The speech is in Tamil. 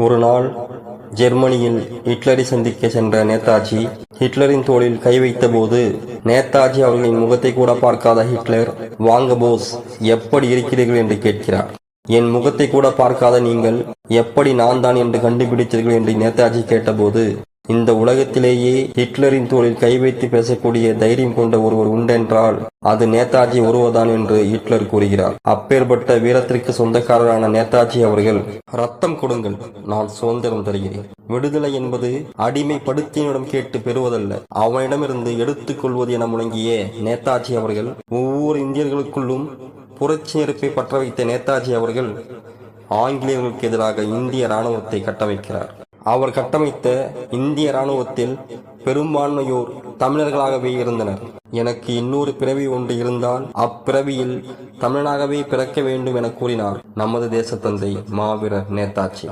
ஒரு நாள் ஜெர்மனியில் ஹிட்லரை சந்திக்க சென்ற நேதாஜி ஹிட்லரின் தோளில் கை வைத்தபோது நேதாஜி அவர்களின் முகத்தை கூட பார்க்காத ஹிட்லர், வாங்க போஸ், எப்படி இருக்கிறீர்கள் என்று கேட்கிறார். என் முகத்தை கூட பார்க்காத நீங்கள் எப்படி நான் தான் என்று கண்டுபிடித்தீர்கள் என்று நேதாஜி கேட்டபோது, இந்த உலகத்திலேயே ஹிட்லரின் தோளில் கை வைத்து பேசக்கூடிய தைரியம் கொண்ட ஒருவர் உண்டென்றால் அது நேதாஜி ஒருவர்தான் என்று ஹிட்லர் கூறுகிறார். அப்பேற்பட்ட வீரத்திற்கு சொந்தக்காரரான நேதாஜி அவர்கள், ரத்தம் கொடுங்கள், நான் சுதந்திரம் தருகிறேன். விடுதலை என்பது அடிமைப்படுத்தியனிடம் கேட்டு பெறுவதல்ல, அவனிடமிருந்து எடுத்துக் கொள்வது என முழங்கிய நேதாஜி அவர்கள் ஒவ்வொரு இந்தியர்களுக்குள்ளும் புரட்சி நெருப்பை பற்ற வைத்த நேதாஜி அவர்கள் ஆங்கிலேயர்களுக்கு எதிராக இந்திய இராணுவத்தை கட்டமைக்கிறார். அவர் கட்டமைத்த இந்திய இராணுவத்தில் பெரும்பான்மையோர் தமிழர்களாகவே இருந்தனர். எனக்கு இன்னொரு பிறவி ஒன்று இருந்தால் அப்பிறவியில் தமிழனாகவே பிறக்க வேண்டும் என கூறினார் நமது தேசத்தந்தை மாவீரர் நேதாஜி.